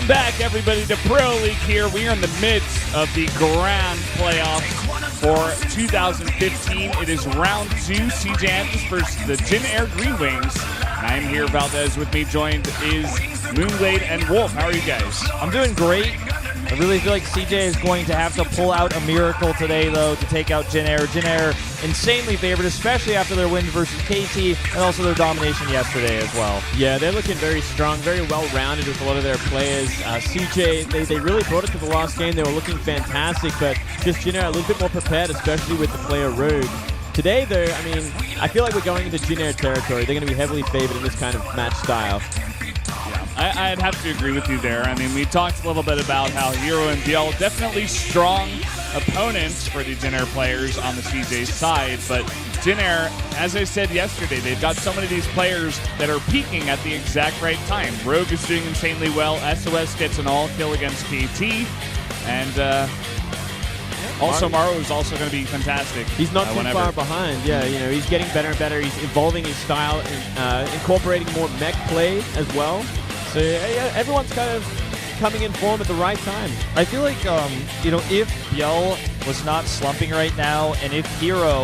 Welcome back, everybody, to Pro League here. We are in the midst of the grand playoff for 2015. It is round 2, CJ Anthus versus the Jin Air Green Wings. And I'm here, Valdez. With me joined is Moonblade and Wolf. How are you guys? I'm doing great. I really feel like CJ is going to have to pull out a miracle today, though, to take out Jin Air. Jin Air insanely favored, especially after their win versus KT and also their domination yesterday as well. Yeah, they're looking very strong, very well-rounded with a lot of their players. CJ, they really brought it to the last game. They were looking fantastic, but just Jin Air a little bit more prepared, especially with the player Rogue. Today, though, I mean, I feel like we're going into Jin Air territory. They're going to be heavily favored in this kind of match style. I'd have to agree with you there. I mean, we talked a little bit about how Hero and BL definitely strong opponents for the Jin Air players on the CJ side, but Jin Air, as I said yesterday, they've got so many of these players that are peaking at the exact right time. Rogue is doing insanely well. SOS gets an all-kill against KT, and also Maru is also going to be fantastic. He's not too far behind. Yeah, you know, he's getting better and better. He's evolving his style and incorporating more mech play as well. So yeah, everyone's kind of coming in form at the right time. I feel like, if Biel was not slumping right now, and if Hero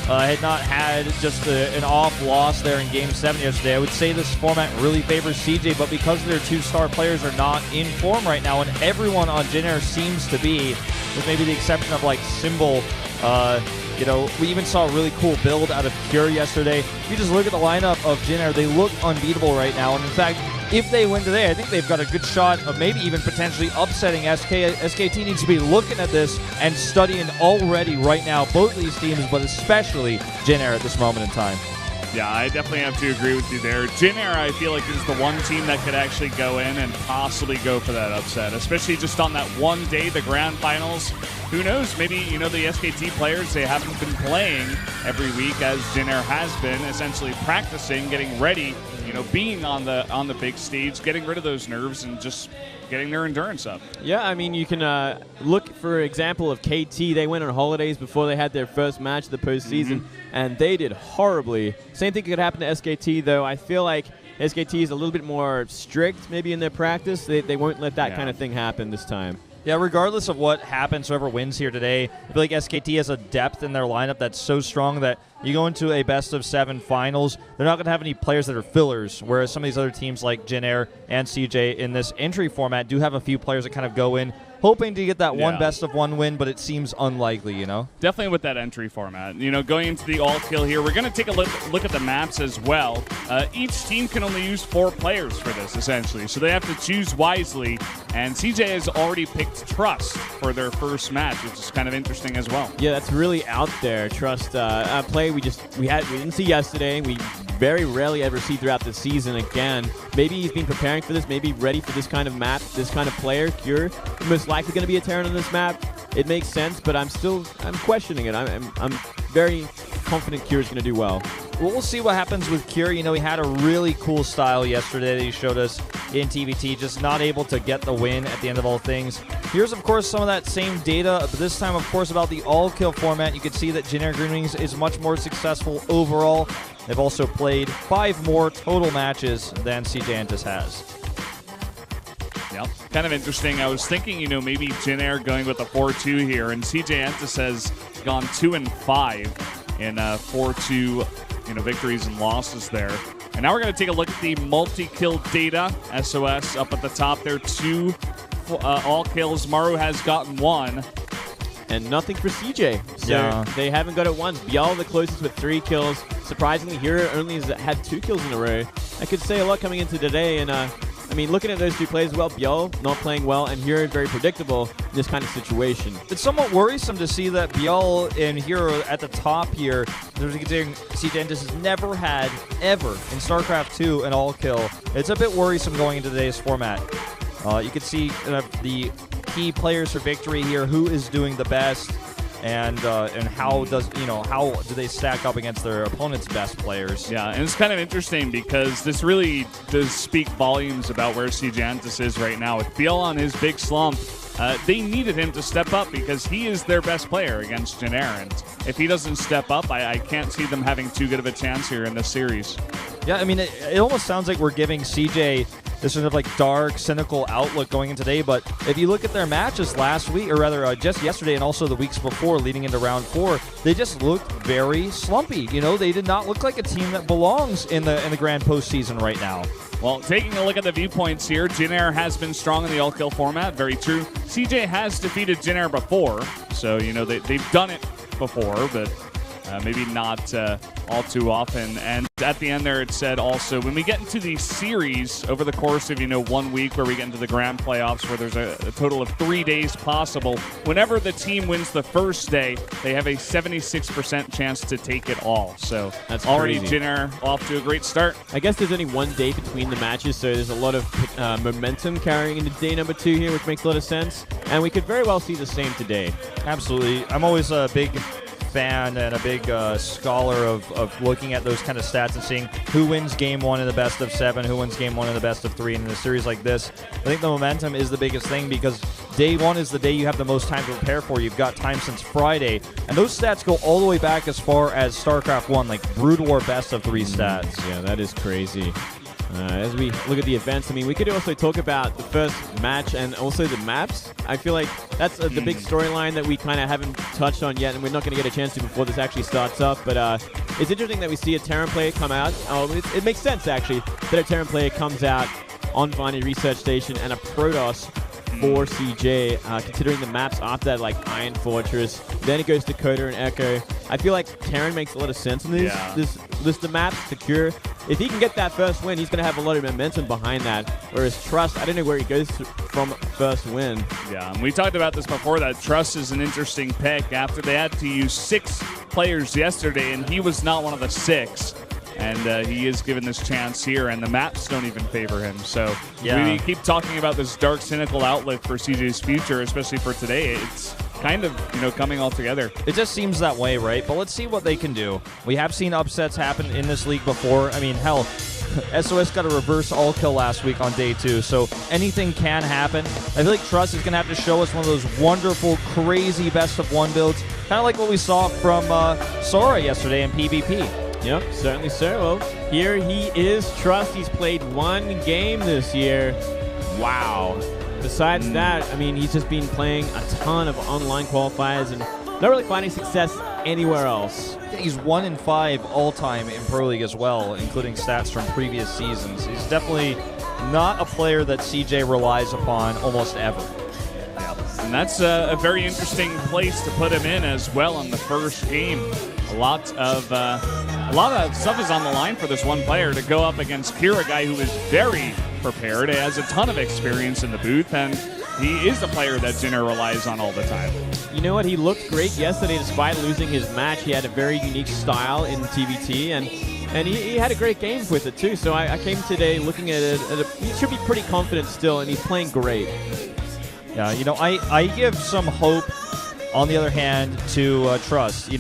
had not had just an off loss there in Game 7 yesterday, I would say this format really favors CJ, but because their two-star players are not in form right now, and everyone on Jin Air seems to be, with maybe the exception of, like, Symbol, we even saw a really cool build out of Cure yesterday. If you just look at the lineup of Jin Air, they look unbeatable right now, and in fact, if they win today, I think they've got a good shot of maybe even potentially upsetting SK. SKT needs to be looking at this and studying already right now both of these teams, but especially Jin Air at this moment in time. Yeah, I definitely have to agree with you there. Jin Air, I feel like, is the one team that could actually go in and possibly go for that upset, especially just on that one day, the grand finals. Who knows? Maybe, the SKT players, they haven't been playing every week as Jin Air has been, essentially practicing, getting ready, being on the big stage, getting rid of those nerves and just getting their endurance up. Yeah, I mean, you can look, for example, of KT. They went on holidays before they had their first match of the postseason, and they did horribly. Same thing could happen to SKT, though. I feel like SKT is a little bit more strict maybe in their practice. They won't let that kind of thing happen this time. Yeah, regardless of what happens, whoever wins here today, I feel like SKT has a depth in their lineup that's so strong that you go into a best-of-7 finals, they're not going to have any players that are fillers, whereas some of these other teams like Jin Air and CJ in this entry format do have a few players that kind of go in hoping to get that one best-of-1 win, but it seems unlikely, Definitely with that entry format. Going into the all-kill here, we're going to take a look at the maps as well. Each team can only use 4 players for this, essentially, so they have to choose wisely, and CJ has already picked Trust for their first match, which is kind of interesting as well. Yeah, that's really out there. Trust play we didn't see yesterday. We very rarely ever see throughout the season again. Maybe he's been preparing for this, maybe ready for this kind of map, this kind of player. Cure, most likely going to be a Terran on this map. It makes sense, but I'm questioning it. I'm very confident Cure's going to do well. Well, we'll see what happens with Cure. He had a really cool style yesterday that he showed us in TVT, just not able to get the win at the end of all things. Here's, of course, some of that same data, but this time, of course, about the all-kill format. You can see that Jin Air Green Wings is much more successful overall. They've also played 5 more total matches than CJ Anthus has. Yep, kind of interesting. I was thinking, maybe Jin Air going with a 4-2 here, and CJ Anthus has gone 2-5 in 4-2 victories and losses there. And now we're going to take a look at the multi-kill data. SOS up at the top there, 2 all kills. Maru has gotten 1. And nothing for CJ. So they haven't got it once. Bial the closest with 3 kills. Surprisingly, Hero only has had 2 kills in a row. I could say a lot coming into today, and looking at those 2 plays as well, Bial not playing well, and Hero very predictable in this kind of situation. It's somewhat worrisome to see that Bial and Hero at the top here. Considering CJ Anthus has never had, ever, in StarCraft 2, an all-kill. It's a bit worrisome going into today's format. You can see the key players for victory here, who is doing the best, and how do they stack up against their opponent's best players. Yeah, and it's kind of interesting because this really does speak volumes about where CJ Anthus is right now. With Biel on his big slump, they needed him to step up because he is their best player against Jin Air, and if he doesn't step up, I can't see them having too good of a chance here in this series. Yeah, it almost sounds like we're giving CJ this sort of like dark, cynical outlook going in today. But if you look at their matches last week, or rather just yesterday and also the weeks before leading into round 4, they just looked very slumpy. You know, they did not look like a team that belongs in the grand postseason right now. Well, taking a look at the viewpoints here, Jin Air has been strong in the all-kill format. Very true. CJ has defeated Jin Air before, so, you know, they've done it before, but maybe not all too often. And at the end there, it said also, when we get into the series over the course of, 1 week where we get into the grand playoffs where there's a total of 3 days possible, whenever the team wins the first day, they have a 76% chance to take it all. So that's already crazy. Jin Air off to a great start. I guess there's only 1 day between the matches, so there's a lot of momentum carrying into day number 2 here, which makes a lot of sense. And we could very well see the same today. Absolutely. I'm always a big fan and a big scholar of looking at those kind of stats and seeing who wins game 1 in the best of 7, who wins game 1 in the best of 3. And in a series like this, I think the momentum is the biggest thing because day 1 is the day you have the most time to prepare for. You've got time since Friday. And those stats go all the way back as far as StarCraft 1, like Brood War best of 3 stats. Yeah, that is crazy. As we look at the events, I mean, we could also talk about the first match and also the maps. I feel like that's the big storyline that we kind of haven't touched on yet, and we're not going to get a chance to before this actually starts up. But it's interesting that we see a Terran player come out. It makes sense, actually, that a Terran player comes out on Vaani Research Station and a Protoss for CJ, considering the maps after that, like Iron Fortress. Then it goes to Coda and Echo. I feel like Terran makes a lot of sense in this list of maps. Secure. If he can get that first win, he's going to have a lot of momentum behind that. Whereas Trust, I don't know where he goes from first win. Yeah, and we talked about this before, that Trust is an interesting pick after they had to use 6 players yesterday, and he was not one of the 6. And he is given this chance here, and the maps don't even favor him. So we keep talking about this dark, cynical outlook for CJ's future, especially for today. It's kind of, coming all together. It just seems that way, right? But let's see what they can do. We have seen upsets happen in this league before. I mean, hell, SOS got a reverse all-kill last week on day 2, so anything can happen. I feel like Trust is going to have to show us one of those wonderful, crazy best-of-1 builds, kind of like what we saw from Sora yesterday in PvP. Yep, certainly so. Well, here he is, Trust. He's played 1 game this year. Wow. Besides that, I mean, he's just been playing a ton of online qualifiers and not really finding success anywhere else. He's 1-5 all-time in Pro League as well, including stats from previous seasons. He's definitely not a player that CJ relies upon almost ever. And that's a very interesting place to put him in as well on the first game. A lot of stuff is on the line for this one player to go up against Kira, a guy who is very prepared, has a ton of experience in the booth, and he is a player that Jin Air relies on all the time. You know what? He looked great yesterday despite losing his match. He had a very unique style in TVT, and he had a great game with it too. So I came today looking at it. He should be pretty confident still, and he's playing great. Yeah, I give some hope, on the other hand, to Trust.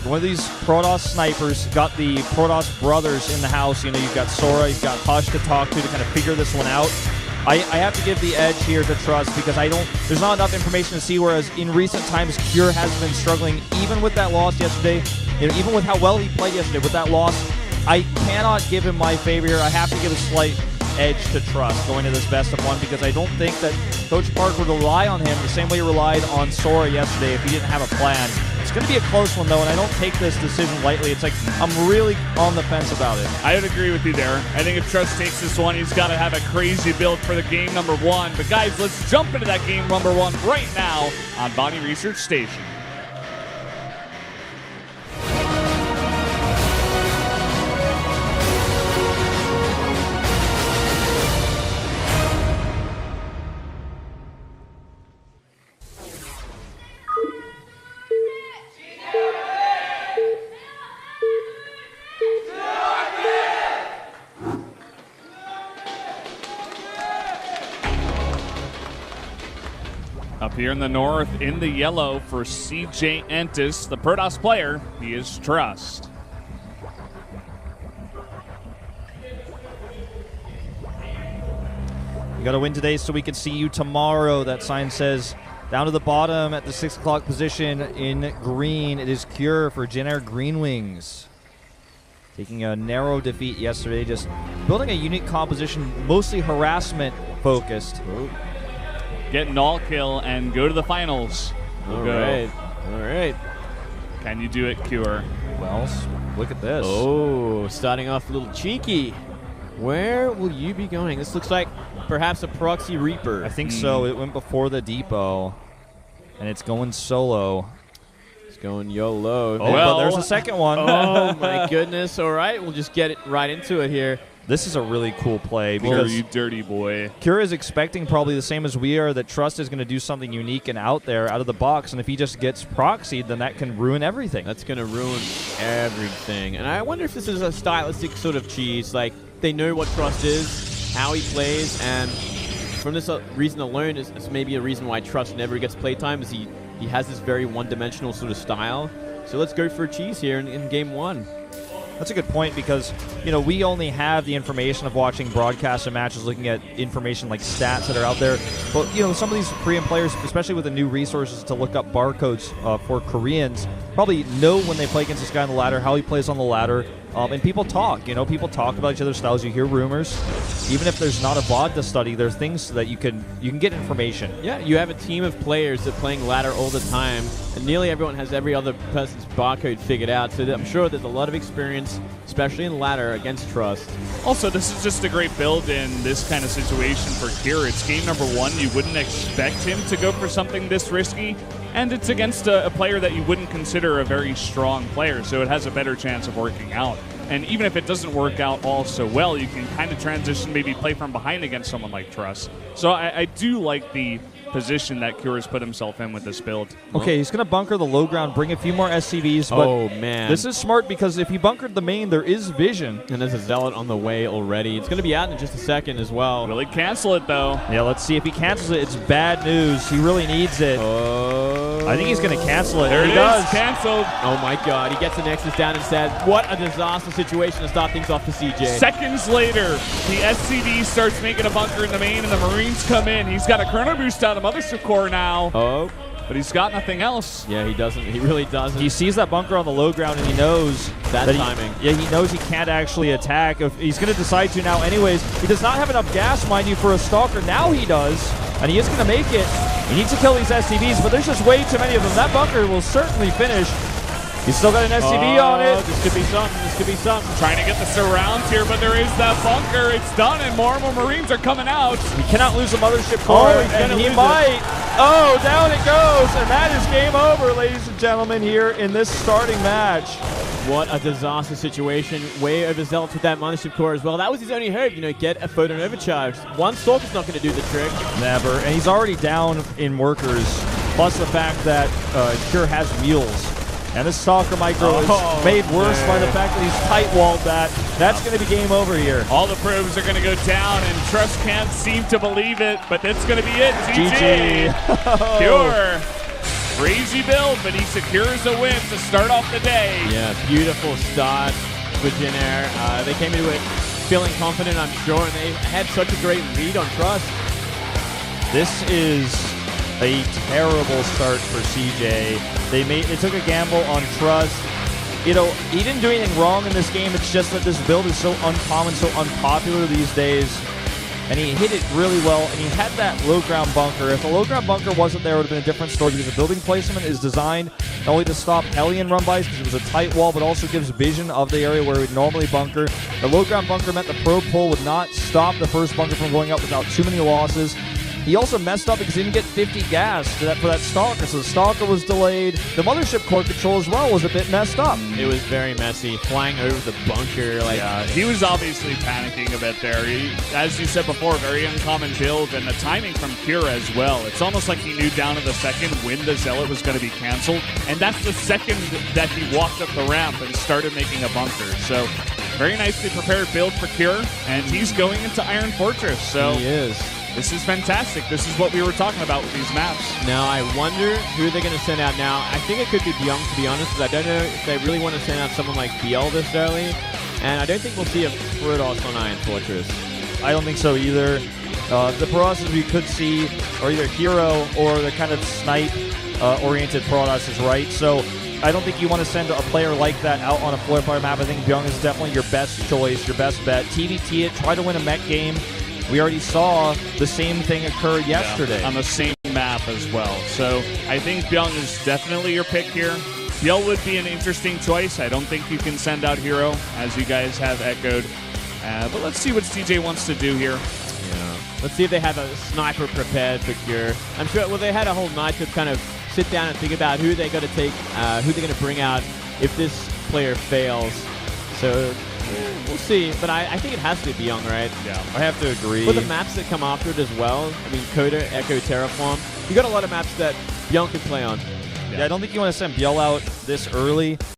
One of these Protoss snipers, got the Protoss brothers in the house. You've got Sora, you've got Hush to talk to kind of figure this one out. I have to give the edge here to Trust because there's not enough information to see, whereas in recent times, Cure has been struggling, even with that loss yesterday, even with how well he played yesterday. With that loss, I cannot give him my favor here. I have to give a slight edge to Trust going to this best of 1 because I don't think that Coach Park would rely on him the same way he relied on Sora yesterday if he didn't have a plan. It's going to be a close one, though, and I don't take this decision lightly. It's like I'm really on the fence about it. I would agree with you there. I think if Trust takes this one, he's got to have a crazy build for the game number 1. But, guys, let's jump into that game number 1 right now on Vaani Research Station. Up here in the north, in the yellow for CJ Entis, the Protoss player, he is Trust. You got to win today so we can see you tomorrow. That sign says down to the bottom at the 6 o'clock position in green. It is Cure for Jin Air Green Wings. taking a narrow defeat yesterday, just building a unique composition, mostly harassment-focused. Get an all kill and go to the finals. All right. Can you do it, Cure? Well, look at this. Oh, starting off a little cheeky. Where will you be going? This looks like perhaps a proxy Reaper. I think so. It went before the depot, and it's going solo. It's going YOLO. Oh, well, but there's a second one. Oh, my goodness. All right, we'll just get it right into it here. This is a really cool play Oh, because you dirty boy. Cure is expecting probably the same as we are, that Trust is going to do something unique and out there, out of the box, and if he just gets proxied, then that can ruin everything. That's going to ruin everything. And I wonder if this is a stylistic sort of cheese. Like, they know what Trust is, how he plays, and from this reason alone, is maybe a reason why Trust never gets playtime, is he has this very one-dimensional sort of style. So let's go for a cheese here in game 1. That's a good point because, we only have the information of watching broadcasts and matches, looking at information like stats that are out there. But, some of these Korean players, especially with the new resources to look up barcodes for Koreans, probably know when they play against this guy on the ladder, how he plays on the ladder. And people talk, people talk about each other's styles. You hear rumors. Even if there's not a VOD to study, there's things that you can get information. Yeah, you have a team of players that are playing ladder all the time, and nearly everyone has every other person's barcode figured out, so I'm sure there's a lot of experience, especially in ladder, against Trust. Also, this is just a great build in this kind of situation for Kira. It's game number 1. You wouldn't expect him to go for something this risky, and it's against a player that you wouldn't consider a very strong player, so it has a better chance of working out. And even if it doesn't work out all so well, you can kind of transition, maybe play from behind against someone like Trust. So I do like the position that Cura's put himself in with this build. Okay, he's going to bunker the low ground, bring a few more SCVs, but oh, man. This is smart because if he bunkered the main, there is vision. And there's a Zealot on the way already. It's going to be out in just a second as well. Will he cancel it, though? Yeah, let's see. If he cancels it, it's bad news. He really needs it. Oh. I think he's going to cancel it. There he it does. is. Canceled. Oh, my God. He gets the Nexus down instead. What a disaster situation to start things off for CJ. Seconds later, the SCD starts making a bunker in the main, and the Marines come in. He's got a chrono boost out of Mothership Core now. Oh. But he's got nothing else. Yeah, he doesn't. He really doesn't. He sees that bunker on the low ground, and he knows that timing. He knows he can't actually attack. If he's going to decide to now anyways. He does not have enough gas, mind you, for a Stalker. Now he does, and he is going to make it. He needs to kill these SCVs, but there's just way too many of them. That bunker will certainly finish. He's still got an SCV on it. This could be something. This could be something. Trying to get the surround here, but there is that bunker. It's done, and more and more Marines are coming out. He cannot lose the Mothership Core, and he might. Oh, down it goes, and that is game over, ladies and gentlemen, here in this starting match. What a disaster situation. Way overzealous with that Mothership Core as well. That was his only hope, get a photon overcharge. One Stalker's not going to do the trick. Never, and he's already down in workers, plus the fact that Cure has mules. And this Stalker micro is made worse by the fact that he's tight-walled that. That's going to be game over here. All the probes are going to go down, and Trust can't seem to believe it, but that's going to be it. GG. Cure. Crazy build, but he secures a win to start off the day. Yeah, beautiful start with Jin Air. They came into it feeling confident, I'm sure, and they had such a great lead on Trust. This is a terrible start for CJ. They took a gamble on Trust. He didn't do anything wrong in this game. It's just that this build is so uncommon, so unpopular these days. And he hit it really well, and he had that low ground bunker. If the low ground bunker wasn't there, it would have been a different story because the building placement is designed not only to stop alien run bys because it was a tight wall, but also gives vision of the area where it would normally bunker. The low ground bunker meant the probe pull would not stop the first bunker from going up without too many losses. He also messed up because he didn't get 50 gas for that Stalker, so the Stalker was delayed. The Mothership Core control as well was a bit messed up. It was very messy, flying over the bunker. Yeah, he was obviously panicking a bit there. As you said before, very uncommon build, and the timing from Kira as well. It's almost like he knew down to the second when the Zealot was going to be canceled, and that's the second that he walked up the ramp and started making a bunker. So very nicely prepared build for Kira, and he's going into Iron Fortress. So he is. This is fantastic. This is what we were talking about with these maps. Now, I wonder who they're going to send out now. I think it could be Byung, to be honest, because I don't know if they really want to send out someone like BL this early. And I don't think we'll see a Protoss on Iron Fortress. I don't think so either. The Protosses we could see are either Hero or the kind of snipe-oriented Protosses, right? So I don't think you want to send a player like that out on a floor player map. I think Byung is definitely your best choice, your best bet. TVT it, try to win a mech game. We already saw the same thing occur yesterday. Yeah, on the same map as well. So I think Byung is definitely your pick here. Biel would be an interesting choice. I don't think you can send out Hero, as you guys have echoed. But let's see what CJ wants to do here. Yeah. Let's see if they have a sniper prepared for Cure. I'm sure, well, they had a whole night to kind of sit down and think about who they're going to take, who they're going to bring out if this player fails. So we'll see. But I think it has to be Byung, right? Yeah, I have to agree. For the maps that come after it as well, I mean, Coda, Echo, Terraform, you got a lot of maps that Byung can play on. Yeah, I don't think you want to send Biel out this early.